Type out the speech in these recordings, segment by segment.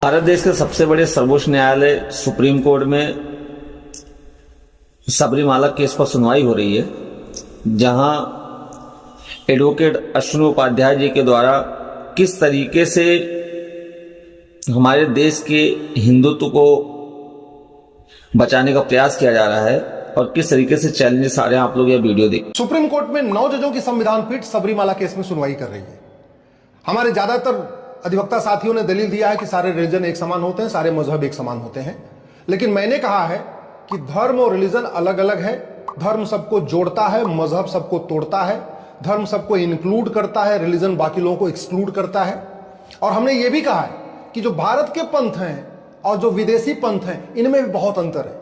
भारत देश के सबसे बड़े सर्वोच्च न्यायालय सुप्रीम कोर्ट में सबरीमाला केस पर सुनवाई हो रही है, जहां एडवोकेट अश्विनी उपाध्याय जी के द्वारा किस तरीके से हमारे देश के हिंदुत्व को बचाने का प्रयास किया जा रहा है और किस तरीके से चैलेंजेस आ रहे हैं, आप लोग यह वीडियो देखिए। सुप्रीम कोर्ट में 9 जजों की संविधान पीठ सबरीमाला केस में सुनवाई कर रही है। हमारे ज्यादातर अधिवक्ता साथियों ने दलील दिया है कि सारे रिलीजन एक समान होते हैं, सारे मजहब एक समान होते हैं, लेकिन मैंने कहा है कि धर्म और रिलीजन अलग अलग है। धर्म सबको जोड़ता है, मजहब सबको तोड़ता है। धर्म सबको इंक्लूड करता है, रिलीजन बाकी लोगों को एक्सक्लूड करता है। और हमने ये भी कहा है कि जो भारत के पंथ हैं और जो विदेशी पंथ हैं, इनमें भी बहुत अंतर है,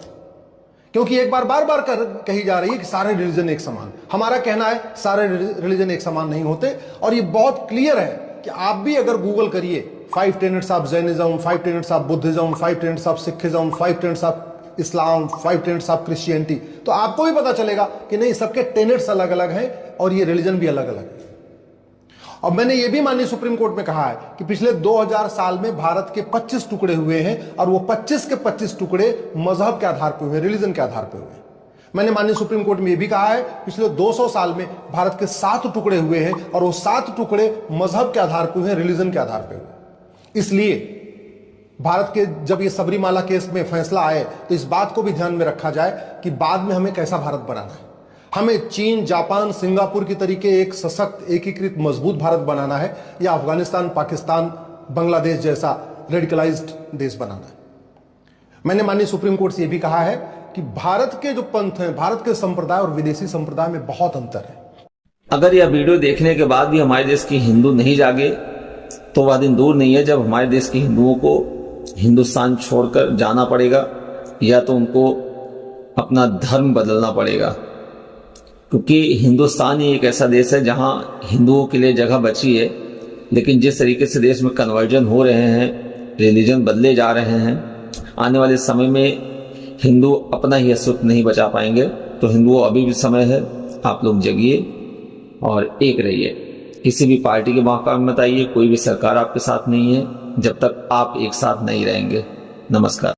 क्योंकि एक बार बार कही जा रही है कि सारे रिलीजन एक समान। हमारा कहना है सारे रिलीजन एक समान नहीं होते, और ये बहुत क्लियर है कि आप भी अगर गूगल करिए 5 tenets of Jainism, 5 tenets of Buddhism, 5 tenets of Sikhism, 5 tenets of Islam, 5 tenets of Christianity, तो आपको भी पता चलेगा कि नहीं, सबके टेनेट्स अलग अलग हैं और ये रिलीजन भी अलग अलग है। और मैंने ये भी माननीय सुप्रीम कोर्ट में कहा है कि पिछले 2000 साल में भारत के 25 टुकड़े हुए हैं, और वो 25 के 25 टुकड़े मजहब के आधार पर हुए, रिलीजन के आधार पर हुए। मैंने माननीय सुप्रीम कोर्ट में ये भी कहा है पिछले 200 साल में भारत के 7 टुकड़े हुए हैं, और वो 7 टुकड़े मजहब के आधार पर हुए, रिलीजन के आधार पर हुए। इसलिए भारत के जब ये सबरीमाला केस में फैसला आए तो इस बात को भी ध्यान में रखा जाए कि बाद में हमें कैसा भारत बनाना है। हमें चीन, जापान, सिंगापुर की तरीके एक सशक्त, एकीकृत, मजबूत भारत बनाना है, या अफगानिस्तान, पाकिस्तान, बांग्लादेश जैसा रेडिकलाइज्ड देश बनाना है। मैंने माननीय सुप्रीम कोर्ट से यह भी कहा है कि भारत के जो पंथ हैं, भारत के संप्रदाय और विदेशी संप्रदाय में बहुत अंतर है। अगर यह वीडियो देखने के बाद भी हमारे देश के हिंदू नहीं जागे तो वह दिन दूर नहीं है जब हमारे देश के हिंदुओं को हिंदुस्तान छोड़कर जाना पड़ेगा, या तो उनको अपना धर्म बदलना पड़ेगा, क्योंकि हिंदुस्तान ही एक ऐसा देश है जहां हिंदुओं के लिए जगह बची है। लेकिन जिस तरीके से देश में कन्वर्जन हो रहे हैं, रिलीजन बदले जा रहे हैं, आने वाले समय में हिंदू अपना ही अस्तित्व नहीं बचा पाएंगे। तो हिंदुओं, अभी भी समय है, आप लोग जगिए और एक रहिए। किसी भी पार्टी के मौका में मत आइए, कोई भी सरकार आपके साथ नहीं है जब तक आप एक साथ नहीं रहेंगे। नमस्कार।